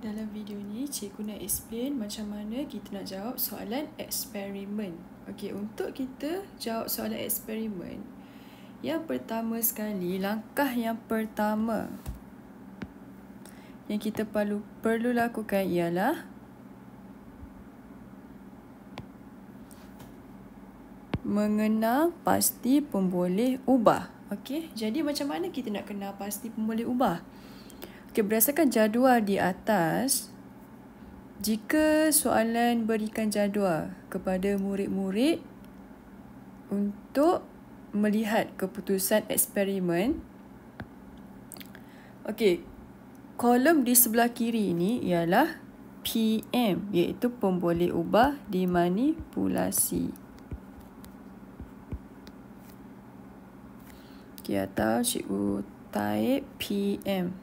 Dalam video ni, cikgu nak explain macam mana kita nak jawab soalan eksperimen. Okey, untuk kita jawab soalan eksperimen, yang pertama sekali, langkah yang pertama yang kita perlu lakukan ialah mengenal pasti pemboleh ubah. Okey, jadi macam mana kita nak kenal pasti pemboleh ubah? Okay, berdasarkan jadual di atas, jika soalan berikan jadual kepada murid-murid untuk melihat keputusan eksperimen, okay, kolom di sebelah kiri ini ialah PM, iaitu pemboleh ubah dimanipulasi. Okay, atau cikgu type PM.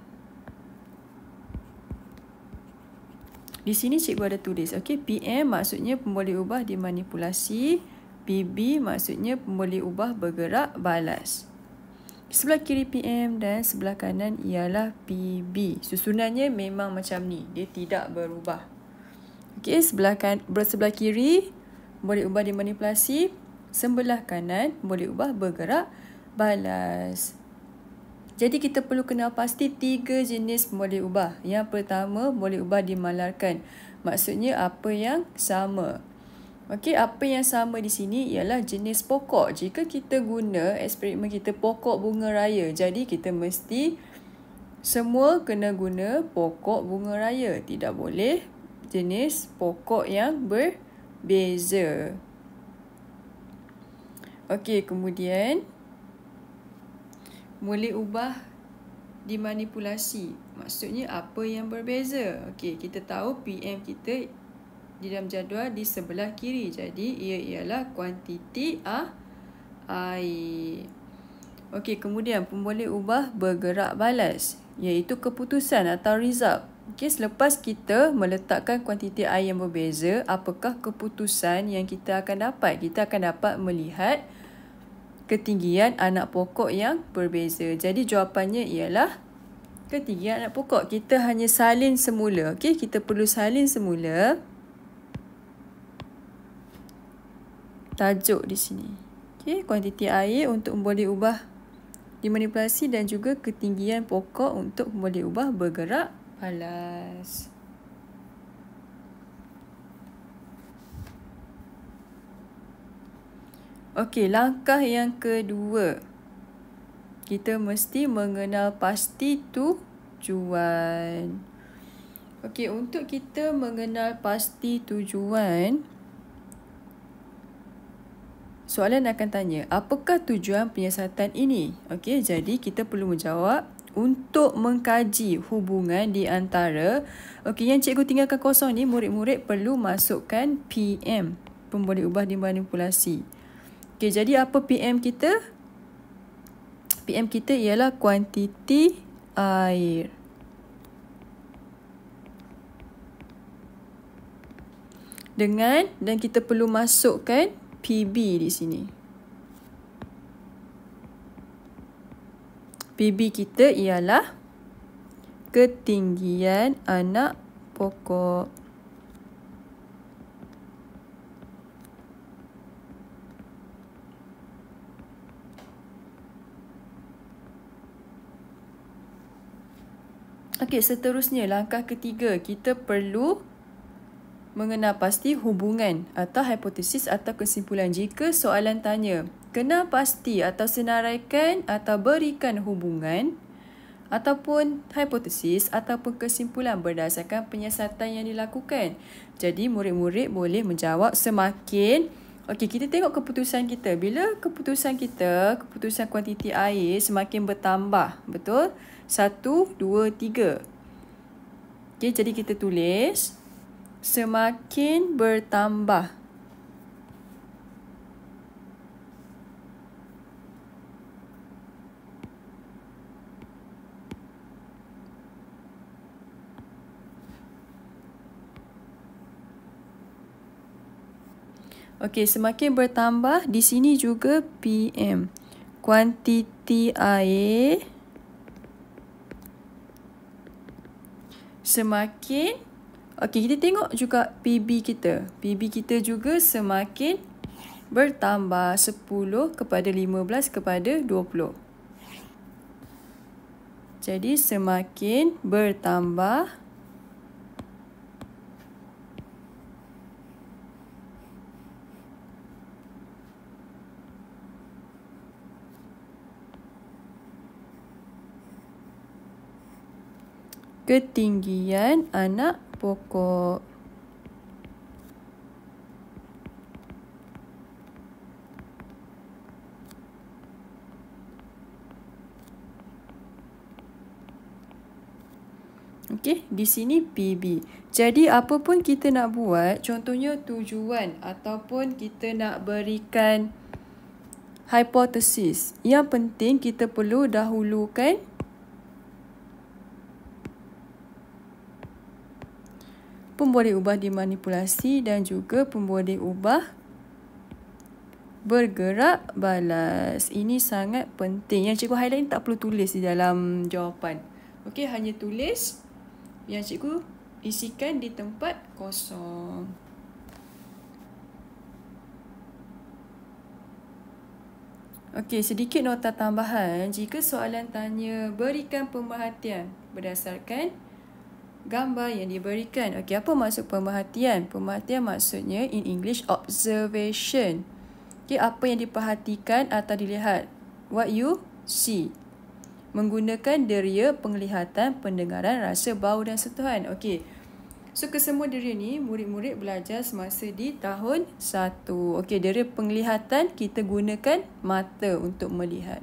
Di sini cikgu ada tulis, okey, PM maksudnya pemboleh ubah dimanipulasi, PB maksudnya pemboleh ubah bergerak balas. Sebelah kiri PM dan sebelah kanan ialah PB. Susunannya memang macam ni, dia tidak berubah. Okey, sebelah kiri pemboleh ubah dimanipulasi, sebelah kanan pemboleh ubah bergerak balas. Jadi kita perlu kenal pasti 3 jenis pemboleh ubah. Yang pertama, pemboleh ubah dimalarkan. Maksudnya apa yang sama. Okey, apa yang sama di sini ialah jenis pokok. Jika kita guna eksperimen kita pokok bunga raya, jadi kita mesti semua kena guna pokok bunga raya. Tidak boleh jenis pokok yang berbeza. Okey, kemudian boleh ubah dimanipulasi. Maksudnya apa yang berbeza? Okey, kita tahu PM kita di dalam jadual di sebelah kiri. Jadi ia ialah kuantiti air. Okey, kemudian pemboleh ubah bergerak balas, iaitu keputusan atau result. Okey, selepas kita meletakkan kuantiti air yang berbeza, apakah keputusan yang kita akan dapat? Kita akan dapat melihat ketinggian anak pokok yang berbeza. Jadi jawapannya ialah ketinggian anak pokok. Kita hanya salin semula. Okey, kita perlu salin semula tajuk di sini. Okey, kuantiti air untuk pemboleh ubah dimanipulasi dan juga ketinggian pokok untuk pemboleh ubah bergerak balas. Okey, langkah yang kedua. Kita mesti mengenal pasti tujuan. Okey, untuk kita mengenal pasti tujuan, soalan akan tanya, apakah tujuan penyiasatan ini? Okey, jadi kita perlu menjawab untuk mengkaji hubungan di antara, okey, yang cikgu tinggalkan kosong ni, murid-murid perlu masukkan PM, pemboleh ubah dimanipulasi. Okey, jadi apa PM kita? PM kita ialah kuantiti air. Dan kita perlu masukkan PB di sini. PB kita ialah ketinggian anak pokok. Okey, seterusnya langkah ketiga, kita perlu mengenal pasti hubungan atau hipotesis atau kesimpulan. Jika soalan tanya, kenal pasti atau senaraikan atau berikan hubungan ataupun hipotesis ataupun kesimpulan berdasarkan penyiasatan yang dilakukan. Jadi murid-murid boleh menjawab semakin. Okey, kita tengok keputusan kita. Bila keputusan kuantiti air semakin bertambah, betul? 1, 2, 3. Okey, jadi kita tulis semakin bertambah. Okey, semakin bertambah, di sini juga PM. Kuantiti air semakin, okey, kita tengok juga PB kita. PB kita juga semakin bertambah 10 kepada 15 kepada 20. Jadi semakin bertambah ketinggian anak pokok. Okey, di sini PB. Jadi apa pun kita nak buat, contohnya tujuan ataupun kita nak berikan hipotesis. Yang penting kita perlu dahulukan pemboleh ubah dimanipulasi dan juga pemboleh ubah bergerak balas. Ini sangat penting. Yang cikgu highlight ni tak perlu tulis di dalam jawapan. Okey, hanya tulis yang cikgu isikan di tempat kosong. Okey, sedikit nota tambahan. Jika soalan tanya berikan pemerhatian berdasarkan gambar yang diberikan. Okey, apa maksud pemerhatian? Pemerhatian maksudnya in English observation. Okey, apa yang diperhatikan atau dilihat? What you see. Menggunakan deria penglihatan, pendengaran, rasa, bau dan sentuhan. Okey. So kesemua deria ni murid-murid belajar semasa di tahun 1. Okey, deria penglihatan kita gunakan mata untuk melihat.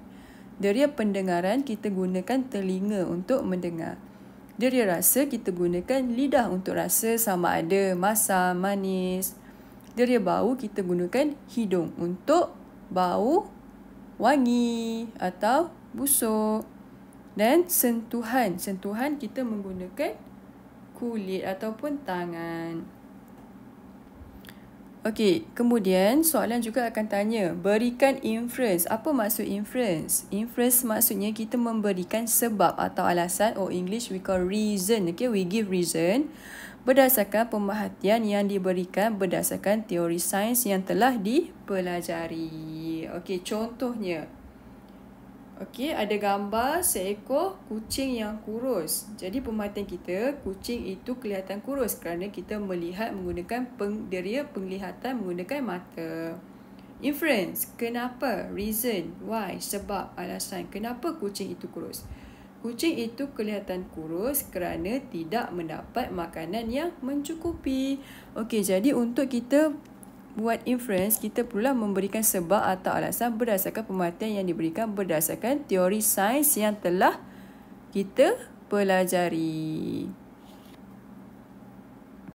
Deria pendengaran kita gunakan telinga untuk mendengar. Deria rasa kita gunakan lidah untuk rasa sama ada masam, manis. Deria bau kita gunakan hidung untuk bau wangi atau busuk. Dan sentuhan. Sentuhan kita menggunakan kulit ataupun tangan. Okey, kemudian soalan juga akan tanya, berikan inference. Apa maksud inference? Inference maksudnya kita memberikan sebab atau alasan, or English we call reason. Okay, we give reason berdasarkan pemerhatian yang diberikan berdasarkan teori sains yang telah dipelajari. Okey, contohnya. Okey, ada gambar seekor kucing yang kurus. Jadi pemerhatian kita, kucing itu kelihatan kurus kerana kita melihat menggunakan deria penglihatan menggunakan mata. Inference, kenapa? Reason, why? Sebab, alasan. Kenapa kucing itu kurus? Kucing itu kelihatan kurus kerana tidak mendapat makanan yang mencukupi. Okey, jadi untuk kita buat inference, kita perlulah memberikan sebab atau alasan berdasarkan pemerhatian yang diberikan berdasarkan teori sains yang telah kita pelajari.